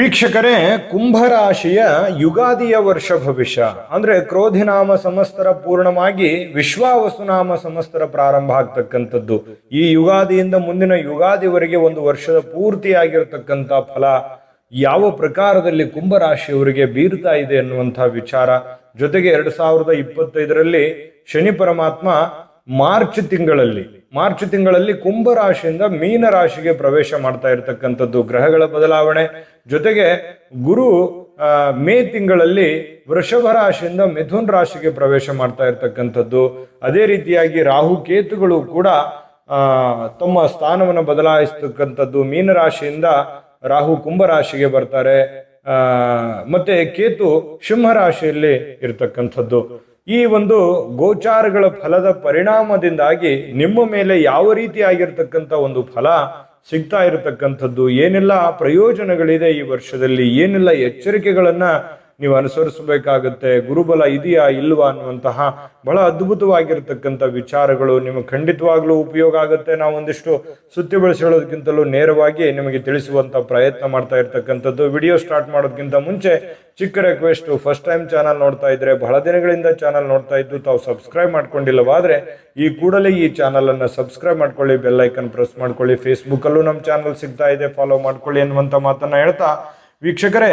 ವೀಕ್ಷಕರೇ, ಕುಂಭರಾಶಿಯ ಯುಗಾದಿಯ ವರ್ಷ ಭವಿಷ್ಯ ಅಂದ್ರೆ ಕ್ರೋಧಿನಾಮ ಸಂವತ್ಸರ ಪೂರ್ಣವಾಗಿ ವಿಶ್ವಾವಸುನಾಮ ಸಂವತ್ಸರ ಪ್ರಾರಂಭ ಆಗ್ತಕ್ಕಂಥದ್ದು. ಈ ಯುಗಾದಿಯಿಂದ ಮುಂದಿನ ಯುಗಾದಿವರೆಗೆ ಒಂದು ವರ್ಷದ ಪೂರ್ತಿಯಾಗಿರ್ತಕ್ಕಂಥ ಫಲ ಯಾವ ಪ್ರಕಾರದಲ್ಲಿ ಕುಂಭರಾಶಿಯವರಿಗೆ ಬೀರ್ತಾ ಇದೆ ಅನ್ನುವಂತಹ ವಿಚಾರ. ಜೊತೆಗೆ 2025ರಲ್ಲಿ ಶನಿ ಪರಮಾತ್ಮ ಮಾರ್ಚ್ ತಿಂಗಳಲ್ಲಿ ಕುಂಭರಾಶಿಯಿಂದ ಮೀನ ರಾಶಿಗೆ ಪ್ರವೇಶ ಮಾಡ್ತಾ ಇರತಕ್ಕಂಥದ್ದು. ಗ್ರಹಗಳ ಬದಲಾವಣೆ ಜೊತೆಗೆ ಗುರು ಮೇ ತಿಂಗಳಲ್ಲಿ ವೃಷಭ ರಾಶಿಯಿಂದ ಮಿಥುನ್ ರಾಶಿಗೆ ಪ್ರವೇಶ ಮಾಡ್ತಾ ಇರತಕ್ಕಂಥದ್ದು. ಅದೇ ರೀತಿಯಾಗಿ ರಾಹು ಕೇತುಗಳು ಕೂಡ ತಮ್ಮ ಸ್ಥಾನವನ್ನು ಬದಲಾಯಿಸ್ತಕ್ಕಂಥದ್ದು. ಮೀನ ರಾಶಿಯಿಂದ ರಾಹು ಕುಂಭ ರಾಶಿಗೆ ಬರ್ತಾರೆ, ಮತ್ತೆ ಕೇತು ಸಿಂಹ ರಾಶಿಯಲ್ಲಿ ಇರ್ತಕ್ಕಂಥದ್ದು. ಈ ಒಂದು ಗೋಚಾರಗಳ ಫಲದ ಪರಿಣಾಮದಿಂದಾಗಿ ನಿಮ್ಮ ಮೇಲೆ ಯಾವ ರೀತಿಯಾಗಿರ್ತಕ್ಕಂಥ ಒಂದು ಫಲ ಸಿಗ್ತಾ ಇರತಕ್ಕಂಥದ್ದು, ಏನೆಲ್ಲ ಪ್ರಯೋಜನಗಳಿದೆ ಈ ವರ್ಷದಲ್ಲಿ, ಏನೆಲ್ಲ ಎಚ್ಚರಿಕೆಗಳನ್ನ ನೀವು ಅನುಸರಿಸಬೇಕಾಗುತ್ತೆ, ಗುರುಬಲ ಇದೆಯಾ ಇಲ್ವಾ ಅನ್ನುವಂತಹ ಬಹಳ ಅದ್ಭುತವಾಗಿರ್ತಕ್ಕಂಥ ವಿಚಾರಗಳು ನಿಮಗೆ ಖಂಡಿತವಾಗ್ಲೂ ಉಪಯೋಗ ಆಗುತ್ತೆ. ನಾವು ಒಂದಿಷ್ಟು ಸುತ್ತಿ ಬಳಸಿ ಹೇಳೋದಕ್ಕಿಂತಲೂ ನೇರವಾಗಿ ನಿಮಗೆ ತಿಳಿಸುವಂತ ಪ್ರಯತ್ನ ಮಾಡ್ತಾ ಇರ್ತಕ್ಕಂಥದ್ದು. ವಿಡಿಯೋ ಸ್ಟಾರ್ಟ್ ಮಾಡೋದಕ್ಕಿಂತ ಮುಂಚೆ ಚಿಕ್ಕ ರಿಕ್ವೆಸ್ಟ್, ಫಸ್ಟ್ ಟೈಮ್ ಚಾನಲ್ ನೋಡ್ತಾ ಇದ್ರೆ, ಬಹಳ ದಿನಗಳಿಂದ ಚಾನಲ್ ನೋಡ್ತಾ ಇದ್ದು ತಾವು ಸಬ್ಸ್ಕ್ರೈಬ್ ಮಾಡ್ಕೊಂಡಿಲ್ಲವಾದ್ರೆ ಈ ಕೂಡಲೇ ಈ ಚಾನಲ್ ಅನ್ನ ಸಬ್ಸ್ಕ್ರೈಬ್ ಮಾಡ್ಕೊಳ್ಳಿ, ಬೆಲ್ ಐಕನ್ ಪ್ರೆಸ್ ಮಾಡ್ಕೊಳ್ಳಿ. ಫೇಸ್ಬುಕ್ ಅಲ್ಲೂ ನಮ್ಮ ಚಾನಲ್ ಸಿಗ್ತಾ ಇದೆ, ಫಾಲೋ ಮಾಡ್ಕೊಳ್ಳಿ ಅನ್ನುವಂತ ಮಾತನ್ನ ಹೇಳ್ತಾ, ವೀಕ್ಷಕರೇ,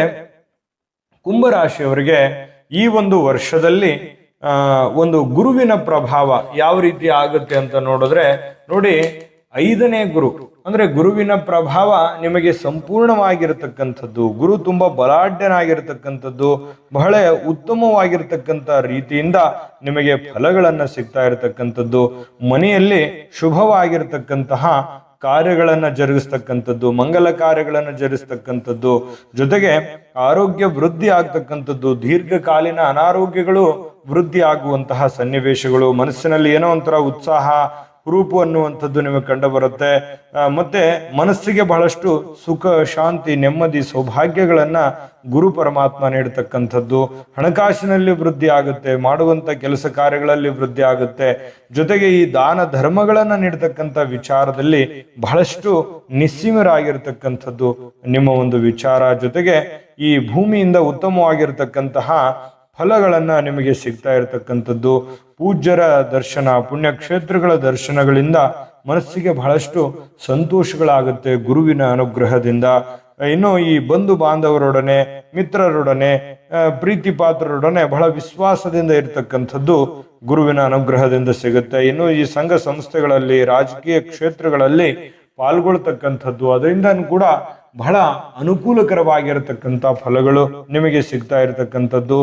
ಕುಂಭರಾಶಿಯವರಿಗೆ ಈ ಒಂದು ವರ್ಷದಲ್ಲಿ ಒಂದು ಗುರುವಿನ ಪ್ರಭಾವ ಯಾವ ರೀತಿ ಆಗುತ್ತೆ ಅಂತ ನೋಡಿದ್ರೆ, ನೋಡಿ, 5ನೇ ಗುರು ಅಂದ್ರೆ ಗುರುವಿನ ಪ್ರಭಾವ ನಿಮಗೆ ಸಂಪೂರ್ಣವಾಗಿರತಕ್ಕಂಥದ್ದು. ಗುರು ತುಂಬಾ ಬಲಾಢ್ಯನಾಗಿರ್ತಕ್ಕಂಥದ್ದು, ಬಹಳ ಉತ್ತಮವಾಗಿರ್ತಕ್ಕಂಥ ರೀತಿಯಿಂದ ನಿಮಗೆ ಫಲಗಳನ್ನ ಸಿಗ್ತಾ ಇರತಕ್ಕಂಥದ್ದು. ಮನೆಯಲ್ಲಿ ಶುಭವಾಗಿರ್ತಕ್ಕಂತಹ ಕಾರ್ಯಗಳನ್ನ ಜರುಗಿಸ್ತಕ್ಕಂಥದ್ದು, ಮಂಗಲ ಕಾರ್ಯಗಳನ್ನು ಜರುಗಿಸ್ತಕ್ಕಂಥದ್ದು. ಜೊತೆಗೆ ಆರೋಗ್ಯ ವೃದ್ಧಿ ಆಗ್ತಕ್ಕಂಥದ್ದು, ದೀರ್ಘಕಾಲೀನ ಅನಾರೋಗ್ಯಗಳು ವೃದ್ಧಿ ಆಗುವಂತಹ ಸನ್ನಿವೇಶಗಳು, ಮನಸ್ಸಿನಲ್ಲಿ ಏನೋ ಒಂಥರ ಉತ್ಸಾಹ ಹುರುಪು ಅನ್ನುವಂಥದ್ದು ನಿಮಗೆ ಕಂಡು ಬರುತ್ತೆ. ಮತ್ತೆ ಮನಸ್ಸಿಗೆ ಬಹಳಷ್ಟು ಸುಖ, ಶಾಂತಿ, ನೆಮ್ಮದಿ, ಸೌಭಾಗ್ಯಗಳನ್ನ ಗುರು ಪರಮಾತ್ಮ ನೀಡತಕ್ಕಂಥದ್ದು. ಹಣಕಾಸಿನಲ್ಲಿ ವೃದ್ಧಿ ಆಗುತ್ತೆ, ಮಾಡುವಂತ ಕೆಲಸ ಕಾರ್ಯಗಳಲ್ಲಿ ವೃದ್ಧಿ ಆಗುತ್ತೆ. ಜೊತೆಗೆ ಈ ದಾನ ಧರ್ಮಗಳನ್ನ ನೀಡತಕ್ಕಂಥ ವಿಚಾರದಲ್ಲಿ ಬಹಳಷ್ಟು ನಿಸ್ಸೀಮರಾಗಿರ್ತಕ್ಕಂಥದ್ದು ನಿಮ್ಮ ಒಂದು ವಿಚಾರ. ಜೊತೆಗೆ ಈ ಭೂಮಿಯಿಂದ ಉತ್ತಮವಾಗಿರ್ತಕ್ಕಂತಹ ಫಲಗಳನ್ನ ನಿಮಗೆ ಸಿಗ್ತಾ ಇರತಕ್ಕಂಥದ್ದು. ಪೂಜ್ಯರ ದರ್ಶನ, ಪುಣ್ಯಕ್ಷೇತ್ರಗಳ ದರ್ಶನಗಳಿಂದ ಮನಸ್ಸಿಗೆ ಬಹಳಷ್ಟು ಸಂತೋಷಗಳಾಗುತ್ತೆ ಗುರುವಿನ ಅನುಗ್ರಹದಿಂದ. ಇನ್ನು ಈ ಬಂಧು ಬಾಂಧವರೊಡನೆ, ಮಿತ್ರರೊಡನೆ, ಪ್ರೀತಿ ಪಾತ್ರರೊಡನೆ ಬಹಳ ವಿಶ್ವಾಸದಿಂದ ಇರತಕ್ಕಂಥದ್ದು ಗುರುವಿನ ಅನುಗ್ರಹದಿಂದ ಸಿಗುತ್ತೆ. ಇನ್ನು ಈ ಸಂಘ ಸಂಸ್ಥೆಗಳಲ್ಲಿ, ರಾಜಕೀಯ ಕ್ಷೇತ್ರಗಳಲ್ಲಿ ಪಾಲ್ಗೊಳ್ತಕ್ಕಂಥದ್ದು, ಅದರಿಂದ ಕೂಡ ಬಹಳ ಅನುಕೂಲಕರವಾಗಿರತಕ್ಕಂಥ ಫಲಗಳು ನಿಮಗೆ ಸಿಗ್ತಾ ಇರತಕ್ಕಂಥದ್ದು.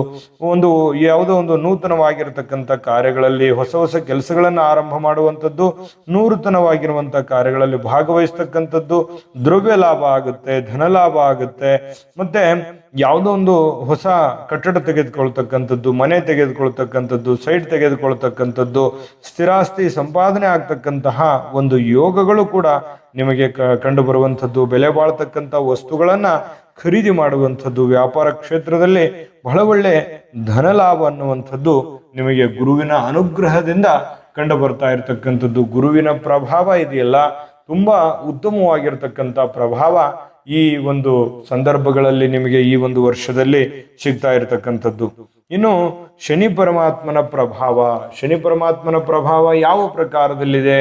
ಯಾವುದೋ ಒಂದು ನೂತನವಾಗಿರತಕ್ಕಂಥ ಕಾರ್ಯಗಳಲ್ಲಿ, ಹೊಸ ಹೊಸ ಕೆಲಸಗಳನ್ನು ಆರಂಭ ಮಾಡುವಂಥದ್ದು, ನೂತನವಾಗಿರುವಂಥ ಕಾರ್ಯಗಳಲ್ಲಿ ಭಾಗವಹಿಸ್ತಕ್ಕಂಥದ್ದು, ದ್ರವ್ಯ ಲಾಭ ಆಗುತ್ತೆ, ಧನ ಲಾಭ ಆಗುತ್ತೆ. ಮತ್ತೆ ಯಾವುದೋ ಒಂದು ಹೊಸ ಕಟ್ಟಡ ತೆಗೆದುಕೊಳ್ತಕ್ಕಂಥದ್ದು, ಮನೆ ತೆಗೆದುಕೊಳ್ತಕ್ಕಂಥದ್ದು, ಸೈಟ್ ತೆಗೆದುಕೊಳ್ತಕ್ಕಂಥದ್ದು, ಸ್ಥಿರಾಸ್ತಿ ಸಂಪಾದನೆ ಆಗ್ತಕ್ಕಂತಹ ಒಂದು ಯೋಗಗಳು ಕೂಡ ನಿಮಗೆ ಕಂಡು ಬರುವಂಥದ್ದು. ಬೆಲೆ ಬಾಳ್ತಕ್ಕಂಥ ವಸ್ತುಗಳನ್ನ ಖರೀದಿ ಮಾಡುವಂಥದ್ದು, ವ್ಯಾಪಾರ ಕ್ಷೇತ್ರದಲ್ಲಿ ಬಹಳ ಒಳ್ಳೆ ಧನ ಲಾಭ ಅನ್ನುವಂಥದ್ದು ನಿಮಗೆ ಗುರುವಿನ ಅನುಗ್ರಹದಿಂದ ಕಂಡು ಬರ್ತಾ ಇರತಕ್ಕಂಥದ್ದು. ಗುರುವಿನ ಪ್ರಭಾವ ಇದೆಯಲ್ಲ, ತುಂಬಾ ಉತ್ತಮವಾಗಿರ್ತಕ್ಕಂಥ ಪ್ರಭಾವ ಈ ಒಂದು ಸಂದರ್ಭಗಳಲ್ಲಿ ನಿಮಗೆ ಈ ಒಂದು ವರ್ಷದಲ್ಲಿ ಸಿಗ್ತಾ ಇರತಕ್ಕಂಥದ್ದು. ಇನ್ನು ಶನಿ ಪರಮಾತ್ಮನ ಪ್ರಭಾವ ಯಾವ ಪ್ರಕಾರದಲ್ಲಿದೆ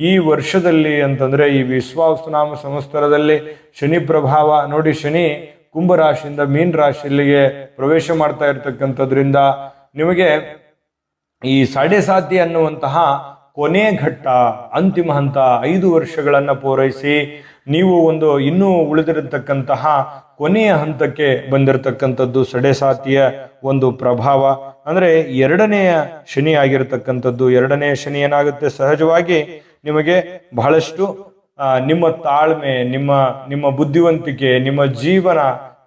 ಈ ವರ್ಷದಲ್ಲಿ ಅಂತಂದ್ರೆ, ಈ ವಿಶ್ವಾವಸುನಾಮ ಸಂವತ್ಸರದಲ್ಲಿ ಶನಿ ಪ್ರಭಾವ ನೋಡಿ, ಶನಿ ಕುಂಭರಾಶಿಯಿಂದ ಮೀನ ರಾಶಿಯಲ್ಲಿಗೆ ಪ್ರವೇಶ ಮಾಡ್ತಾ ಇರತಕ್ಕಂಥದ್ರಿಂದ ನಿಮಗೆ ಈ ಸಾಡೆ ಅನ್ನುವಂತಹ ಕೊನೆ ಘಟ್ಟ, ಅಂತಿಮ ಹಂತ, 5 ವರ್ಷಗಳನ್ನ ಪೂರೈಸಿ ನೀವು ಒಂದು ಇನ್ನೂ ಉಳಿದಿರತಕ್ಕಂತಹ ಕೊನೆಯ ಹಂತಕ್ಕೆ ಬಂದಿರತಕ್ಕಂಥದ್ದು ಸಡೆಸಾತಿಯ ಒಂದು ಪ್ರಭಾವ. ಅಂದ್ರೆ 2ನೇ ಶನಿ ಆಗಿರತಕ್ಕಂಥದ್ದು. 2ನೇ ಶನಿ ಏನಾಗುತ್ತೆ, ಸಹಜವಾಗಿ ನಿಮಗೆ ಬಹಳಷ್ಟು ನಿಮ್ಮ ತಾಳ್ಮೆ, ನಿಮ್ಮ ಬುದ್ಧಿವಂತಿಕೆ, ನಿಮ್ಮ ಜೀವನ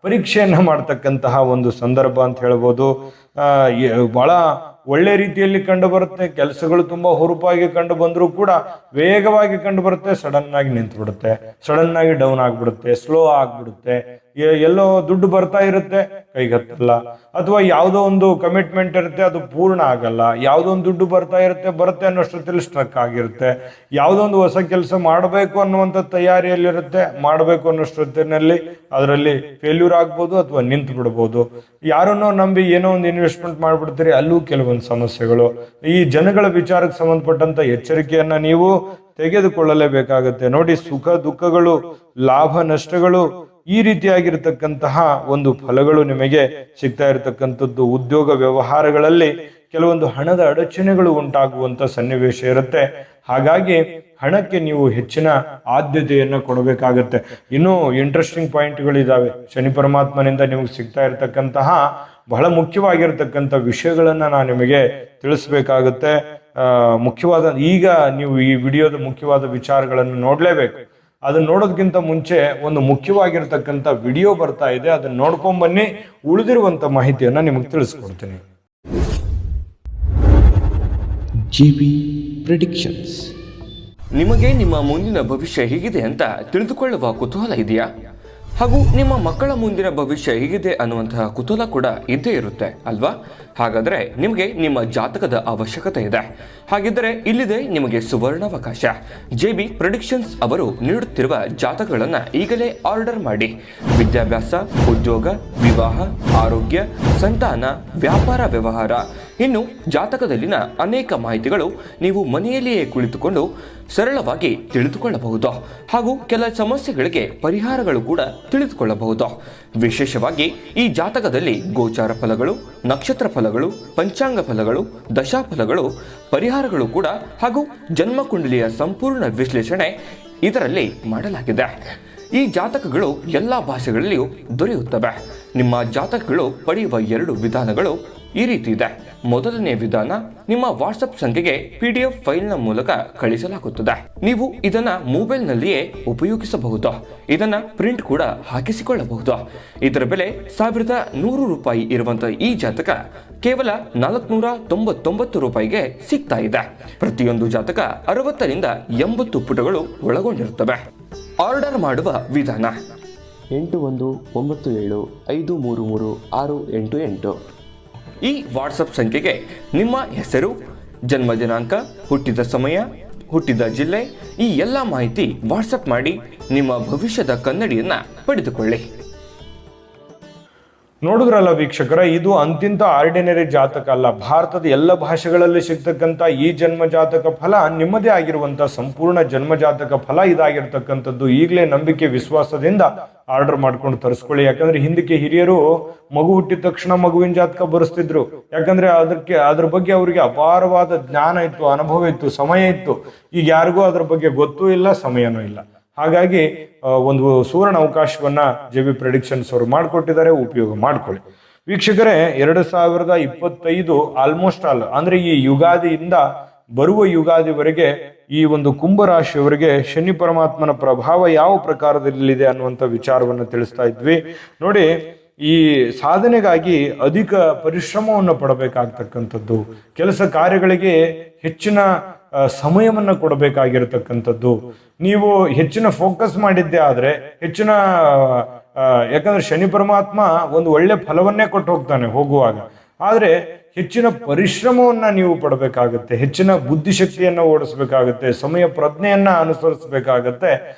ಪರೀಕ್ಷೆಯನ್ನ ಮಾಡ್ತಕ್ಕಂತಹ ಒಂದು ಸಂದರ್ಭ ಅಂತ ಹೇಳ್ಬೋದು. ಬಹಳ ಒಳ್ಳೆ ರೀತಿಯಲ್ಲಿ ಕಂಡು ಬರುತ್ತೆ. ಕೆಲಸಗಳು ತುಂಬಾ ಹುರುಪಾಗಿ ಕಂಡು ಬಂದರೂ ಕೂಡ ವೇಗವಾಗಿ ಕಂಡು ಬರುತ್ತೆ, ಸಡನ್ ಆಗಿ ನಿಂತು ಬಿಡುತ್ತೆ, ಸಡನ್ ಆಗಿ ಡೌನ್ ಆಗ್ಬಿಡುತ್ತೆ, ಸ್ಲೋ ಆಗ್ಬಿಡುತ್ತೆ. ಎಲ್ಲೋ ದುಡ್ಡು ಬರ್ತಾ ಇರುತ್ತೆ, ಕೈಗತ್ತಲ್ಲ, ಅಥವಾ ಯಾವುದೋ ಒಂದು ಕಮಿಟ್ಮೆಂಟ್ ಇರುತ್ತೆ ಅದು ಪೂರ್ಣ ಆಗಲ್ಲ, ಯಾವುದೋ ಒಂದು ದುಡ್ಡು ಬರುತ್ತೆ ಅನ್ನೋಷ್ಟೊತ್ತಲ್ಲಿ ಸ್ಟ್ರಕ್ ಆಗಿರುತ್ತೆ, ಯಾವುದೋ ಒಂದು ಹೊಸ ಕೆಲಸ ಮಾಡಬೇಕು ಅನ್ನುವಂಥ ತಯಾರಿಯಲ್ಲಿರುತ್ತೆ, ಮಾಡಬೇಕು ಅನ್ನೋಷ್ಟೊತ್ತಿನಲ್ಲಿ ಅದರಲ್ಲಿ ಫೇಲ್ಯೂರ್ ಆಗ್ಬೋದು ಅಥವಾ ನಿಂತು ಬಿಡ್ಬೋದು. ಯಾರನ್ನೋ ನಂಬಿ ಏನೋ ಒಂದು ಇನ್ವೆಸ್ಟ್ಮೆಂಟ್ ಮಾಡಿಬಿಡ್ತೀರಿ, ಅಲ್ಲೂ ಕೆಲವೊಂದು ಸಮಸ್ಯೆಗಳು. ಈ ಜನಗಳ ವಿಚಾರಕ್ಕೆ ಸಂಬಂಧಪಟ್ಟಂತ ಎಚ್ಚರಿಕೆಯನ್ನ ನೀವು ತೆಗೆದುಕೊಳ್ಳಲೇಬೇಕಾಗುತ್ತೆ. ನೋಡಿ, ಸುಖ ದುಃಖಗಳು, ಲಾಭ ನಷ್ಟಗಳು, ಈ ರೀತಿಯಾಗಿರ್ತಕ್ಕಂತಹ ಒಂದು ಫಲಗಳು ನಿಮಗೆ ಸಿಗ್ತಾ ಇರತಕ್ಕಂಥದ್ದು. ಉದ್ಯೋಗ ವ್ಯವಹಾರಗಳಲ್ಲಿ ಕೆಲವೊಂದು ಹಣದ ಅಡಚಣೆಗಳು ಉಂಟಾಗುವಂತ ಸನ್ನಿವೇಶ ಇರುತ್ತೆ. ಹಾಗಾಗಿ ಹಣಕ್ಕೆ ನೀವು ಹೆಚ್ಚಿನ ಆದ್ಯತೆಯನ್ನು ಕೊಡಬೇಕಾಗತ್ತೆ. ಇನ್ನೂ ಇಂಟ್ರೆಸ್ಟಿಂಗ್ ಪಾಯಿಂಟ್ಗಳಿದಾವೆ. ಶನಿ ಪರಮಾತ್ಮನಿಂದ ನಿಮಗೆ ಸಿಗ್ತಾ ಇರತಕ್ಕಂತಹ ಬಹಳ ಮುಖ್ಯವಾಗಿರ್ತಕ್ಕಂಥ ವಿಷಯಗಳನ್ನ ನಾನು ನಿಮಗೆ ತಿಳಿಸ್ಬೇಕಾಗುತ್ತೆ. ಮುಖ್ಯವಾದ ಈಗ ನೀವು ಈ ವಿಡಿಯೋದ ಮುಖ್ಯವಾದ ವಿಚಾರಗಳನ್ನು ನೋಡ್ಲೇಬೇಕು. ಅದನ್ನ ನೋಡೋದಕ್ಕಿಂತ ಮುಂಚೆ ಒಂದು ಮುಖ್ಯವಾಗಿರ್ತಕ್ಕಂಥ ವಿಡಿಯೋ ಬರ್ತಾ ಇದೆ, ಅದನ್ನ ನೋಡ್ಕೊಂಡ್ ಬನ್ನಿ. ಉಳಿದಿರುವಂತ ಮಾಹಿತಿಯನ್ನ ನಿಮಗೆ ತಿಳಿಸ್ಕೊಡ್ತೀನಿ. GB predictions. ನಿಮಗೆ ನಿಮ್ಮ ಮುಂದಿನ ಭವಿಷ್ಯ ಹೇಗಿದೆ ಅಂತ ತಿಳಿದುಕೊಳ್ಳುವ ಕುತೂಹಲ ಇದೆಯಾ? ಹಾಗೂ ನಿಮ್ಮ ಮಕ್ಕಳ ಮುಂದಿನ ಭವಿಷ್ಯ ಹೇಗಿದೆ ಅನ್ನುವಂತಹ ಕುತೂಹಲ ಕೂಡ ಇದ್ದೇ ಇರುತ್ತೆ ಅಲ್ವಾ? ಹಾಗಾದರೆ ನಿಮಗೆ ನಿಮ್ಮ ಜಾತಕದ ಅವಶ್ಯಕತೆ ಇದೆ. ಹಾಗಿದ್ದರೆ ಇಲ್ಲಿದೆ ನಿಮಗೆ ಸುವರ್ಣಾವಕಾಶ. JB ಪ್ರೆಡಿಕ್ಷನ್ಸ್ ಅವರು ನೀಡುತ್ತಿರುವ ಜಾತಕಗಳನ್ನು ಈಗಲೇ ಆರ್ಡರ್ ಮಾಡಿ. ವಿದ್ಯಾಭ್ಯಾಸ, ಉದ್ಯೋಗ, ವಿವಾಹ, ಆರೋಗ್ಯ, ಸಂತಾನ, ವ್ಯಾಪಾರ ವ್ಯವಹಾರ, ಇನ್ನು ಜಾತಕದಲ್ಲಿನ ಅನೇಕ ಮಾಹಿತಿಗಳು ನೀವು ಮನೆಯಲ್ಲಿಯೇ ಕುಳಿತುಕೊಂಡು ಸರಳವಾಗಿ ತಿಳಿದುಕೊಳ್ಳಬಹುದು. ಹಾಗೂ ಕೆಲ ಸಮಸ್ಯೆಗಳಿಗೆ ಪರಿಹಾರಗಳು ಕೂಡ ತಿಳಿದುಕೊಳ್ಳಬಹುದು. ವಿಶೇಷವಾಗಿ ಈ ಜಾತಕದಲ್ಲಿ ಗೋಚಾರ ಫಲಗಳು, ನಕ್ಷತ್ರ ಫಲಗಳು, ಪಂಚಾಂಗ ಫಲಗಳು, ದಶಾಫಲಗಳು, ಪರಿಹಾರಗಳು ಕೂಡ ಹಾಗೂ ಜನ್ಮಕುಂಡಲಿಯ ಸಂಪೂರ್ಣ ವಿಶ್ಲೇಷಣೆ ಇದರಲ್ಲಿ ಮಾಡಲಾಗಿದೆ. ಈ ಜಾತಕಗಳು ಎಲ್ಲ ಭಾಷೆಗಳಲ್ಲಿಯೂ ದೊರೆಯುತ್ತವೆ. ನಿಮ್ಮ ಜಾತಕಗಳು ಪಡೆಯುವ 2 ವಿಧಾನಗಳು ಈ ರೀತಿ ಇದೆ. ಮೊದಲನೇ ವಿಧಾನ, ನಿಮ್ಮ ವಾಟ್ಸಪ್ ಸಂಖ್ಯೆಗೆ PDF ಫೈಲ್ನ ಮೂಲಕ ಕಳಿಸಲಾಗುತ್ತದೆ. ನೀವು ಇದನ್ನ ಮೊಬೈಲ್ನಲ್ಲಿಯೇ ಉಪಯೋಗಿಸಬಹುದು. ಇದನ್ನ ಪ್ರಿಂಟ್ ಕೂಡ ಹಾಕಿಸಿಕೊಳ್ಳಬಹುದು. ಇದರ ಬೆಲೆ 1100 ರೂಪಾಯಿ ಇರುವಂತಹ ಈ ಜಾತಕ ಕೇವಲ 499 ರೂಪಾಯಿಗೆ ಸಿಗ್ತಾ ಇದೆ. ಪ್ರತಿಯೊಂದು ಜಾತಕ 60 ರಿಂದ 80 ಪುಟಗಳು ಒಳಗೊಂಡಿರುತ್ತವೆ. ಆರ್ಡರ್ ಮಾಡುವ ವಿಧಾನ: 8197533688. ಈ ವಾಟ್ಸಪ್ ಸಂಖ್ಯೆಗೆ ನಿಮ್ಮ ಹೆಸರು, ಜನ್ಮ ದಿನಾಂಕ, ಹುಟ್ಟಿದ ಸಮಯ, ಹುಟ್ಟಿದ ಜಿಲ್ಲೆ, ಈ ಎಲ್ಲ ಮಾಹಿತಿ ವಾಟ್ಸಪ್ ಮಾಡಿ ನಿಮ್ಮ ಭವಿಷ್ಯದ ಕನ್ನಡಿಯನ್ನ ಪಡೆದುಕೊಳ್ಳಿ. ನೋಡಿದ್ರಲ್ಲ ವೀಕ್ಷಕರ, ಇದು ಅಂತಿಂತ ಆರ್ಡಿನರಿ ಜಾತಕ ಅಲ್ಲ. ಭಾರತದ ಎಲ್ಲ ಭಾಷೆಗಳಲ್ಲಿ ಸಿಗ್ತಕ್ಕಂಥ ಈ ಜನ್ಮ ಜಾತಕ ಫಲ ನಿಮ್ಮದೇ ಆಗಿರುವಂತಹ ಸಂಪೂರ್ಣ ಜನ್ಮ ಜಾತಕ ಫಲ ಇದಾಗಿರ್ತಕ್ಕಂಥದ್ದು. ಈಗಲೇ ನಂಬಿಕೆ ವಿಶ್ವಾಸದಿಂದ ಆರ್ಡರ್ ಮಾಡ್ಕೊಂಡು ತರಿಸ್ಕೊಳ್ಳಿ. ಯಾಕಂದ್ರೆ ಹಿಂದಕ್ಕೆ ಹಿರಿಯರು ಮಗು ಹುಟ್ಟಿದ ತಕ್ಷಣ ಮಗುವಿನ ಜಾತಕ ಬರೆಸ್ತಿದ್ರು. ಯಾಕಂದ್ರೆ ಅದ್ರ ಬಗ್ಗೆ ಅವರಿಗೆ ಅಪಾರವಾದ ಜ್ಞಾನ ಇತ್ತು, ಅನುಭವ ಇತ್ತು, ಸಮಯ ಇತ್ತು. ಈಗ ಯಾರಿಗೂ ಅದ್ರ ಬಗ್ಗೆ ಗೊತ್ತೂ ಇಲ್ಲ, ಸಮಯನೂ ಇಲ್ಲ. ಹಾಗಾಗಿ ಒಂದು ಸುವರ್ಣ ಅವಕಾಶವನ್ನ JB ಪ್ರೆಡಿಕ್ಷನ್ಸ್ ಅವರು ಮಾಡಿಕೊಟ್ಟಿದ್ದಾರೆ, ಉಪಯೋಗ ಮಾಡ್ಕೊಳ್ಳಿ. ವೀಕ್ಷಕರೇ, 2025 ಆಲ್ಮೋಸ್ಟ್ ಆಲ್ ಅಂದ್ರೆ ಈ ಯುಗಾದಿಯಿಂದ ಬರುವ ಯುಗಾದಿವರೆಗೆ ಈ ಒಂದು ಕುಂಭರಾಶಿಯವರಿಗೆ ಶನಿ ಪರಮಾತ್ಮನ ಪ್ರಭಾವ ಯಾವ ಪ್ರಕಾರದಲ್ಲಿದೆ ಅನ್ನುವಂಥ ವಿಚಾರವನ್ನು ತಿಳಿಸ್ತಾ ಇದ್ವಿ. ನೋಡಿ, ಈ ಸಾಧನೆಗಾಗಿ ಅಧಿಕ ಪರಿಶ್ರಮವನ್ನು ಪಡಬೇಕಾಗ್ತಕ್ಕಂಥದ್ದು, ಕೆಲಸ ಕಾರ್ಯಗಳಿಗೆ ಹೆಚ್ಚಿನ ಸಮಯವನ್ನ ಕೊಡಬೇಕಾಗಿರತಕ್ಕಂಥದ್ದು. ನೀವು ಹೆಚ್ಚಿನ ಫೋಕಸ್ ಮಾಡಿದ್ದೆ ಆದ್ರೆ ಹೆಚ್ಚಿನ ಯಾಕಂದ್ರೆ ಶನಿ ಪರಮಾತ್ಮ ಒಂದು ಒಳ್ಳೆ ಫಲವನ್ನೇ ಕೊಟ್ಟು ಹೋಗ್ತಾನೆ ಹೋಗುವಾಗ. ಆದ್ರೆ ಹೆಚ್ಚಿನ ಪರಿಶ್ರಮವನ್ನ ನೀವು ಪಡಬೇಕಾಗತ್ತೆ, ಹೆಚ್ಚಿನ ಬುದ್ಧಿಶಕ್ತಿಯನ್ನ ಓಡಿಸ್ಬೇಕಾಗತ್ತೆ, ಸಮಯ ಪ್ರಜ್ಞೆಯನ್ನ ಅನುಸರಿಸಬೇಕಾಗತ್ತೆ.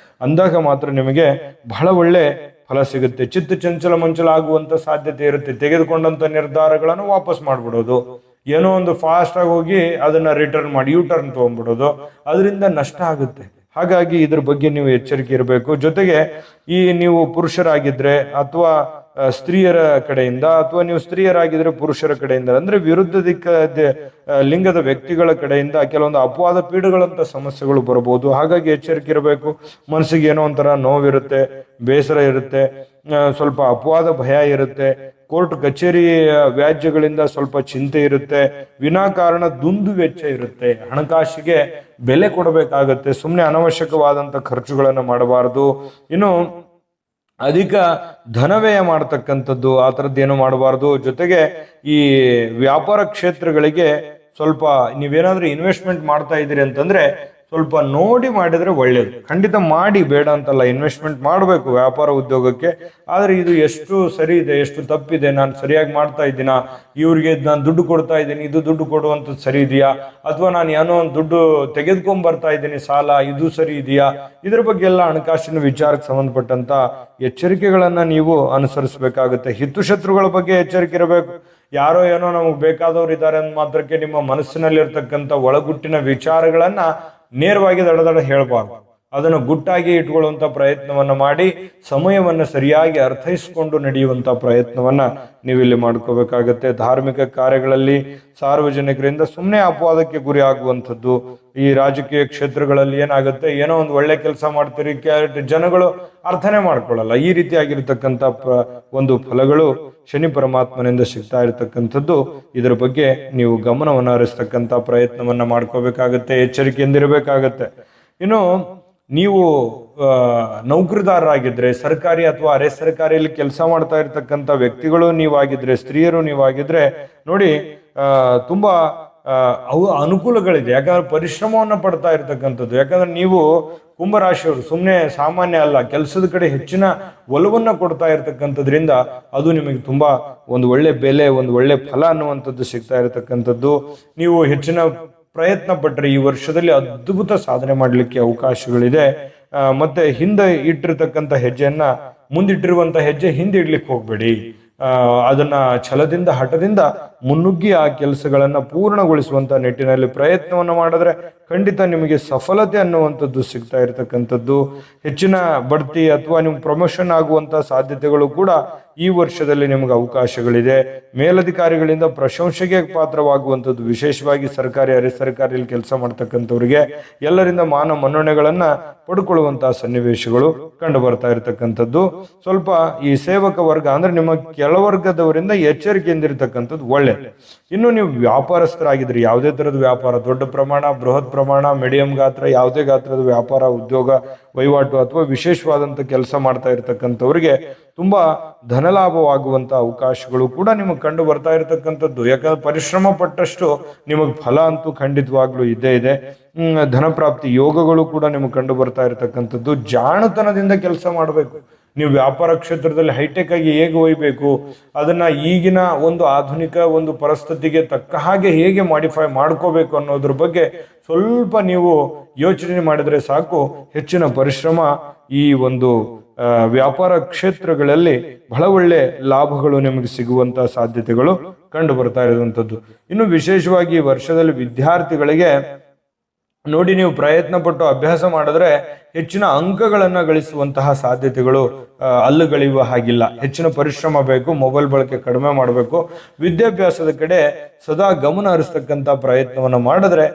ಅಂದಾಗ ಮಾತ್ರ ನಿಮಗೆ ಬಹಳ ಒಳ್ಳೆ ಫಲ ಸಿಗುತ್ತೆ. ಚಿತ್ತ ಚಂಚಲ ಮಂಚಲ ಆಗುವಂತ ಸಾಧ್ಯತೆ ಇರುತ್ತೆ. ತೆಗೆದುಕೊಂಡಂತ ನಿರ್ಧಾರಗಳನ್ನು ವಾಪಸ್ ಮಾಡ್ಬಿಡೋದು, ಏನೋ ಒಂದು ಫಾಸ್ಟ್ ಆಗಿ ಹೋಗಿ ಅದನ್ನ ರಿಟರ್ನ್ ಮಾಡಿ ಯೂಟರ್ನ್ ತಗೊಂಡ್ಬಿಡೋದು, ಅದರಿಂದ ನಷ್ಟ ಆಗುತ್ತೆ. ಹಾಗಾಗಿ ಇದ್ರ ಬಗ್ಗೆ ನೀವು ಎಚ್ಚರಿಕೆ ಇರಬೇಕು. ಜೊತೆಗೆ ಈ ನೀವು ಪುರುಷರಾಗಿದ್ರೆ ಅಥವಾ ಸ್ತ್ರೀಯರ ಕಡೆಯಿಂದ, ಅಥವಾ ನೀವು ಸ್ತ್ರೀಯರಾಗಿದ್ರೆ ಪುರುಷರ ಕಡೆಯಿಂದ, ಅಂದ್ರೆ ವಿರುದ್ಧ ಲಿಂಗದ ವ್ಯಕ್ತಿಗಳ ಕಡೆಯಿಂದ ಕೆಲವೊಂದು ಅಪವಾದ ಪೀಡುಗಳಂತ ಸಮಸ್ಯೆಗಳು ಬರಬಹುದು. ಹಾಗಾಗಿ ಎಚ್ಚರಿಕೆ ಇರಬೇಕು. ಮನಸ್ಸಿಗೆ ಏನೋ ಒಂಥರ ನೋವಿರುತ್ತೆ, ಬೇಸರ ಇರುತ್ತೆ, ಸ್ವಲ್ಪ ಅಪವಾದ ಭಯ ಇರುತ್ತೆ, ಕೋರ್ಟ್ ಕಚೇರಿ ವ್ಯಾಜ್ಯಗಳಿಂದ ಸ್ವಲ್ಪ ಚಿಂತೆ ಇರುತ್ತೆ, ವಿನಾಕಾರಣ ದುಂದು ವೆಚ್ಚ ಇರುತ್ತೆ, ಹಣಕಾಸಿಗೆ ಬೆಲೆ ಕೊಡಬೇಕಾಗತ್ತೆ, ಸುಮ್ಮನೆ ಅನವಶ್ಯಕವಾದಂಥ ಖರ್ಚುಗಳನ್ನು ಮಾಡಬಾರದು. ಇನ್ನು ಅಧಿಕ ಧನವ್ಯಯ ಮಾಡತಕ್ಕಂಥದ್ದು ಆ ಥರದ್ದೇನು ಮಾಡಬಾರ್ದು. ಜೊತೆಗೆ ಈ ವ್ಯಾಪಾರ ಕ್ಷೇತ್ರಗಳಿಗೆ ಸ್ವಲ್ಪ ನೀವೇನಾದ್ರೂ ಇನ್ವೆಸ್ಟ್ಮೆಂಟ್ ಮಾಡ್ತಾ ಇದ್ದೀರಿ ಅಂತಂದ್ರೆ ಸ್ವಲ್ಪ ನೋಡಿ ಮಾಡಿದರೆ ಒಳ್ಳೆಯದು. ಖಂಡಿತ ಮಾಡಿ, ಬೇಡ ಅಂತಲ್ಲ, ಇನ್ವೆಸ್ಟ್ಮೆಂಟ್ ಮಾಡಬೇಕು ವ್ಯಾಪಾರ ಉದ್ಯೋಗಕ್ಕೆ. ಆದರೆ ಇದು ಎಷ್ಟು ಸರಿ ಇದೆ, ಎಷ್ಟು ತಪ್ಪಿದೆ, ನಾನು ಸರಿಯಾಗಿ ಮಾಡ್ತಾ ಇದ್ದೀನಾ, ಇವ್ರಿಗೆ ನಾನು ದುಡ್ಡು ಕೊಡ್ತಾ ಇದ್ದೀನಿ, ಇದು ದುಡ್ಡು ಕೊಡುವಂಥದ್ದು ಸರಿ ಇದೆಯಾ, ಅಥವಾ ನಾನು ಏನೋ ಒಂದು ದುಡ್ಡು ತೆಗೆದುಕೊಂಡ್ ಬರ್ತಾ ಇದ್ದೀನಿ ಸಾಲ, ಇದು ಸರಿ ಇದೆಯಾ, ಇದ್ರ ಬಗ್ಗೆ ಎಲ್ಲ ಹಣಕಾಸಿನ ವಿಚಾರಕ್ಕೆ ಸಂಬಂಧಪಟ್ಟಂತ ಎಚ್ಚರಿಕೆಗಳನ್ನ ನೀವು ಅನುಸರಿಸಬೇಕಾಗುತ್ತೆ. ಹಿತಶತ್ರುಗಳ ಬಗ್ಗೆ ಎಚ್ಚರಿಕೆ ಇರಬೇಕು. ಯಾರೋ ಏನೋ ನಮಗೆ ಬೇಕಾದವ್ರು ಇದ್ದಾರೆ ಅಂದ ಮಾತ್ರಕ್ಕೆ ನಿಮ್ಮ ಮನಸ್ಸಿನಲ್ಲಿರ್ತಕ್ಕಂಥ ಒಳಗುಟ್ಟಿನ ವಿಚಾರಗಳನ್ನ ನೇರವಾಗಿ ದಡ ಹೇಳಬಾರ್ದು. ಅದನ್ನು ಗುಟ್ಟಾಗಿ ಇಟ್ಕೊಳ್ಳುವಂಥ ಪ್ರಯತ್ನವನ್ನ ಮಾಡಿ ಸಮಯವನ್ನು ಸರಿಯಾಗಿ ಅರ್ಥೈಸಿಕೊಂಡು ನಡೆಯುವಂಥ ಪ್ರಯತ್ನವನ್ನ ನೀವಿಲ್ಲಿ ಮಾಡ್ಕೋಬೇಕಾಗತ್ತೆ. ಧಾರ್ಮಿಕ ಕಾರ್ಯಗಳಲ್ಲಿ ಸಾರ್ವಜನಿಕರಿಂದ ಸುಮ್ಮನೆ ಅಪವಾದಕ್ಕೆ ಗುರಿ ಆಗುವಂಥದ್ದು. ಈ ರಾಜಕೀಯ ಕ್ಷೇತ್ರಗಳಲ್ಲಿ ಏನಾಗುತ್ತೆ, ಏನೋ ಒಂದು ಒಳ್ಳೆ ಕೆಲಸ ಮಾಡ್ತೀರಿ, ಜನಗಳು ಅರ್ಥನೇ ಮಾಡ್ಕೊಳ್ಳಲ್ಲ. ಈ ರೀತಿಯಾಗಿರ್ತಕ್ಕಂಥ ಒಂದು ಫಲಗಳು ಶನಿ ಪರಮಾತ್ಮನಿಂದ ಸಿಗ್ತಾ ಇರತಕ್ಕಂಥದ್ದು. ಇದರ ಬಗ್ಗೆ ನೀವು ಗಮನವನ್ನು ಹರಿಸ್ತಕ್ಕಂಥ ಪ್ರಯತ್ನವನ್ನ ಮಾಡ್ಕೋಬೇಕಾಗತ್ತೆ, ಎಚ್ಚರಿಕೆಯಿಂದಿರಬೇಕಾಗತ್ತೆ. ಇನ್ನು ನೀವು ನೌಕರಿದಾರರಾಗಿದ್ರೆ, ಸರ್ಕಾರಿ ಅಥವಾ ಅರೆ ಸರ್ಕಾರಿಯಲ್ಲಿ ಕೆಲಸ ಮಾಡ್ತಾ ಇರ್ತಕ್ಕಂಥ ವ್ಯಕ್ತಿಗಳು ನೀವಾಗಿದ್ರೆ, ಸ್ತ್ರೀಯರು ನೀವಾಗಿದ್ರೆ ನೋಡಿ, ತುಂಬಾ ಅನುಕೂಲಗಳಿದೆ. ಯಾಕಂದ್ರೆ ಪರಿಶ್ರಮವನ್ನು ಪಡ್ತಾ ಇರ್ತಕ್ಕಂಥದ್ದು. ಯಾಕಂದ್ರೆ ನೀವು ಕುಂಭರಾಶಿಯವರು ಸುಮ್ಮನೆ ಸಾಮಾನ್ಯ ಅಲ್ಲ, ಕೆಲಸದ ಕಡೆ ಹೆಚ್ಚಿನ ಒಲವನ್ನ ಕೊಡ್ತಾ ಇರ್ತಕ್ಕಂಥದ್ರಿಂದ ಅದು ನಿಮಗೆ ತುಂಬಾ ಒಂದು ಒಳ್ಳೆ ಬೆಲೆ, ಒಂದು ಒಳ್ಳೆ ಫಲ ಅನ್ನುವಂಥದ್ದು ಸಿಗ್ತಾ ಇರತಕ್ಕಂಥದ್ದು. ನೀವು ಹೆಚ್ಚಿನ ಪ್ರಯತ್ನ ಪಟ್ಟರೆ ಈ ವರ್ಷದಲ್ಲಿ ಅದ್ಭುತ ಸಾಧನೆ ಮಾಡಲಿಕ್ಕೆ ಅವಕಾಶಗಳಿದೆ. ಮತ್ತೆ ಹಿಂದೆ ಇಟ್ಟಿರ್ತಕ್ಕಂಥ ಹೆಜ್ಜೆಯನ್ನ ಮುಂದಿಟ್ಟಿರುವಂತ ಹೆಜ್ಜೆ ಹಿಂದೆ ಇಡ್ಲಿಕ್ಕೆ ಹೋಗ್ಬೇಡಿ. ಅದನ್ನ ಛಲದಿಂದ, ಹಠದಿಂದ ಮುನ್ನುಗ್ಗಿ ಆ ಕೆಲಸಗಳನ್ನ ಪೂರ್ಣಗೊಳಿಸುವಂತ ನಿಟ್ಟಿನಲ್ಲಿ ಪ್ರಯತ್ನವನ್ನು ಮಾಡಿದ್ರೆ ಖಂಡಿತ ನಿಮಗೆ ಸಫಲತೆ ಅನ್ನುವಂಥದ್ದು ಸಿಗ್ತಾ ಇರತಕ್ಕಂಥದ್ದು. ಹೆಚ್ಚಿನ ಬಡ್ತಿ ಅಥವಾ ನಿಮ್ಗೆ ಪ್ರಮೋಷನ್ ಆಗುವಂತ ಸಾಧ್ಯತೆಗಳು ಕೂಡ ಈ ವರ್ಷದಲ್ಲಿ ನಿಮಗೆ ಅವಕಾಶಗಳಿದೆ. ಮೇಲಧಿಕಾರಿಗಳಿಂದ ಪ್ರಶಂಸೆಗೆ ಪಾತ್ರವಾಗುವಂಥದ್ದು, ವಿಶೇಷವಾಗಿ ಸರ್ಕಾರಿ, ಅರೆ ಸರ್ಕಾರಿಯಲ್ಲಿ ಕೆಲಸ ಮಾಡ್ತಕ್ಕಂಥವ್ರಿಗೆ ಎಲ್ಲರಿಂದ ಮಾನ ಮನ್ನಣೆಗಳನ್ನ ಪಡ್ಕೊಳ್ಳುವಂತಹ ಸನ್ನಿವೇಶಗಳು ಕಂಡು ಬರ್ತಾ ಇರತಕ್ಕಂಥದ್ದು. ಸ್ವಲ್ಪ ಈ ಸೇವಕ ವರ್ಗ ಅಂದ್ರೆ ನಿಮ್ಮ ಕೆಳವರ್ಗದವರಿಂದ ಎಚ್ಚರಿಕೆಯಿಂದಿರ್ತಕ್ಕಂಥದ್ದು ಒಳ್ಳೆ. ಇನ್ನು ನೀವು ವ್ಯಾಪಾರಸ್ಥರಾಗಿದ್ರೆ, ಯಾವುದೇ ತರದ ವ್ಯಾಪಾರ, ದೊಡ್ಡ ಪ್ರಮಾಣ, ಬೃಹತ್ ಪ್ರಮಾಣ, ಮೀಡಿಯಂ ಗಾತ್ರ, ಯಾವುದೇ ಗಾತ್ರದ ವ್ಯಾಪಾರ, ಉದ್ಯೋಗ, ವಹಿವಾಟು ಅಥವಾ ವಿಶೇಷವಾದಂಥ ಕೆಲಸ ಮಾಡ್ತಾ ಇರತಕ್ಕಂಥವ್ರಿಗೆ ತುಂಬಾ ಧನಲಾಭವಾಗುವಂತ ಅವಕಾಶಗಳು ಕೂಡ ನಿಮಗೆ ಕಂಡು ಬರ್ತಾ ಇರತಕ್ಕಂಥದ್ದು. ಯಾಕಂದ್ರೆ ಪರಿಶ್ರಮ ಪಟ್ಟಷ್ಟು ನಿಮಗೆ ಫಲ ಅಂತೂ ಖಂಡಿತವಾಗ್ಲೂ ಇದ್ದೇ ಇದೆ. ಧನಪ್ರಾಪ್ತಿ ಯೋಗಗಳು ಕೂಡ ನಿಮಗೆ ಕಂಡು ಬರ್ತಾ ಇರತಕ್ಕಂಥದ್ದು. ಜಾಣತನದಿಂದ ಕೆಲಸ ಮಾಡಬೇಕು. ನೀವು ವ್ಯಾಪಾರ ಕ್ಷೇತ್ರದಲ್ಲಿ ಹೈಟೆಕ್ ಆಗಿ ಹೇಗೆ ಒಯ್ಬೇಕು, ಅದನ್ನ ಈಗಿನ ಒಂದು ಆಧುನಿಕ ಒಂದು ಪರಿಸ್ಥಿತಿಗೆ ತಕ್ಕ ಹಾಗೆ ಹೇಗೆ ಮಾಡಿಫೈ ಮಾಡ್ಕೋಬೇಕು ಅನ್ನೋದ್ರ ಬಗ್ಗೆ ಸ್ವಲ್ಪ ನೀವು ಯೋಚನೆ ಮಾಡಿದ್ರೆ ಸಾಕು. ಹೆಚ್ಚಿನ ಪರಿಶ್ರಮ ಈ ಒಂದು ವ್ಯಾಪಾರ ಕ್ಷೇತ್ರಗಳಲ್ಲಿ ಬಹಳ ಒಳ್ಳೆ ಲಾಭಗಳು ನಿಮಗೆ ಸಿಗುವಂತ ಸಾಧ್ಯತೆಗಳು ಕಂಡು ಬರ್ತಾ ಇರುವಂತದ್ದು. ಇನ್ನು ವಿಶೇಷವಾಗಿ ವರ್ಷದಲ್ಲಿ ವಿದ್ಯಾರ್ಥಿಗಳಿಗೆ ನೋಡಿ, ನೀವು ಪ್ರಯತ್ನ ಪಟ್ಟು ಅಭ್ಯಾಸ ಮಾಡಿದ್ರೆ ಹೆಚ್ಚಿನ ಅಂಕಗಳನ್ನ ಗಳಿಸುವಂತಹ ಸಾಧ್ಯತೆಗಳು ಅಲ್ಲುಗಳಿಯುವ ಹಾಗಿಲ್ಲ. ಹೆಚ್ಚಿನ ಪರಿಶ್ರಮ ಬೇಕು, ಮೊಬೈಲ್ ಬಳಕೆ ಕಡಿಮೆ ಮಾಡಬೇಕು, ವಿದ್ಯಾಭ್ಯಾಸದ ಕಡೆ ಸದಾ ಗಮನ ಹರಿಸ್ತಕ್ಕಂಥ ಪ್ರಯತ್ನವನ್ನು ಮಾಡಿದ್ರೆ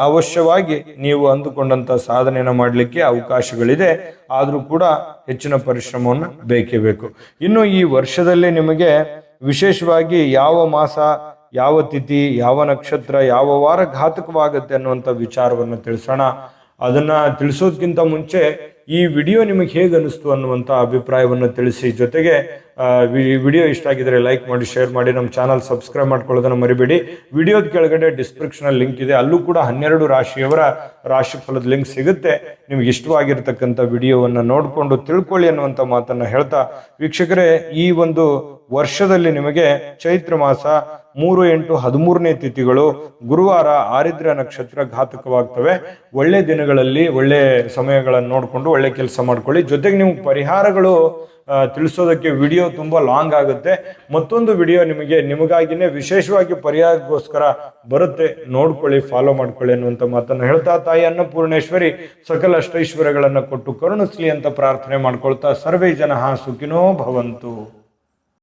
ಅವಶ್ಯವಾಗಿ ನೀವು ಅಂದುಕೊಂಡಂತ ಸಾಧನೆಯನ್ನು ಮಾಡಲಿಕ್ಕೆ ಅವಕಾಶಗಳಿದೆ. ಆದರೂ ಕೂಡ ಹೆಚ್ಚಿನ ಪರಿಶ್ರಮವನ್ನು ಬೇಕೇ ಬೇಕು. ಇನ್ನು ಈ ವರ್ಷದಲ್ಲಿ ನಿಮಗೆ ವಿಶೇಷವಾಗಿ ಯಾವ ಮಾಸ, ಯಾವ ತಿಥಿ, ಯಾವ ನಕ್ಷತ್ರ, ಯಾವ ವಾರ ಘಾತಕವಾಗುತ್ತೆ ಅನ್ನುವಂಥ ವಿಚಾರವನ್ನು ತಿಳಿಸೋಣ. ಅದನ್ನ ತಿಳಿಸೋದಕ್ಕಿಂತ ಮುಂಚೆ ಈ ವಿಡಿಯೋ ನಿಮಗೆ ಹೇಗೆ ಅನಿಸ್ತು ಅನ್ನುವಂಥ ಅಭಿಪ್ರಾಯವನ್ನು ತಿಳಿಸಿ. ಜೊತೆಗೆ ವಿಡಿಯೋ ಇಷ್ಟ ಆಗಿದ್ರೆ ಲೈಕ್ ಮಾಡಿ, ಶೇರ್ ಮಾಡಿ, ನಮ್ಮ ಚಾನಲ್ ಸಬ್ಸ್ಕ್ರೈಬ್ ಮಾಡ್ಕೊಳ್ಳೋದನ್ನು ಮರಿಬೇಡಿ. ವಿಡಿಯೋದ ಕೆಳಗಡೆ ಡಿಸ್ಕ್ರಿಪ್ಷನ್ ಲಿಂಕ್ ಇದೆ, ಅಲ್ಲೂ ಕೂಡ 12 ರಾಶಿಯವರ ರಾಶಿಫಲದ ಲಿಂಕ್ ಸಿಗುತ್ತೆ. ನಿಮ್ಗೆ ಇಷ್ಟವಾಗಿರ್ತಕ್ಕಂಥ ವಿಡಿಯೋವನ್ನು ನೋಡಿಕೊಂಡು ತಿಳ್ಕೊಳ್ಳಿ ಅನ್ನುವಂಥ ಮಾತನ್ನ ಹೇಳ್ತಾ, ವೀಕ್ಷಕರೇ, ಈ ಒಂದು ವರ್ಷದಲ್ಲಿ ನಿಮಗೆ ಚೈತ್ರ ಮಾಸ 3, 8, 13ನೇ ತಿಥಿಗಳು, ಗುರುವಾರ ಆರಿದ್ರ ನಕ್ಷತ್ರ ಘಾತಕವಾಗ್ತವೆ. ಒಳ್ಳೆ ದಿನಗಳಲ್ಲಿ ಒಳ್ಳೆ ಸಮಯಗಳನ್ನು ನೋಡಿಕೊಂಡು ಒಳ್ಳೆ ಕೆಲಸ ಮಾಡ್ಕೊಳ್ಳಿ. ಜೊತೆಗೆ ನಿಮ್ಗೆ ಪರಿಹಾರಗಳು ತಿಳಿಸೋದಕ್ಕೆ ವಿಡಿಯೋ ತುಂಬಾ ಲಾಂಗ್ ಆಗುತ್ತೆ. ಮತ್ತೊಂದು ವಿಡಿಯೋ ನಿಮಗಾಗಿನೇ ವಿಶೇಷವಾಗಿ ಪರಿಹಾರಕ್ಕೋಸ್ಕರ ಬರುತ್ತೆ, ನೋಡ್ಕೊಳ್ಳಿ, ಫಾಲೋ ಮಾಡ್ಕೊಳ್ಳಿ ಅನ್ನುವಂಥ ಮಾತನ್ನು ಹೇಳ್ತಾ, ತಾಯಿ ಅನ್ನಪೂರ್ಣೇಶ್ವರಿ ಸಕಲ ಅಷ್ಟೈಶ್ವರ್ಯಗಳನ್ನು ಕೊಟ್ಟು ಕರುಣಿಸ್ಲಿ ಅಂತ ಪ್ರಾರ್ಥನೆ ಮಾಡ್ಕೊಳ್ತಾ, ಸರ್ವೇ ಜನಃ ಸುಖಿನೋ ಭವಂತು.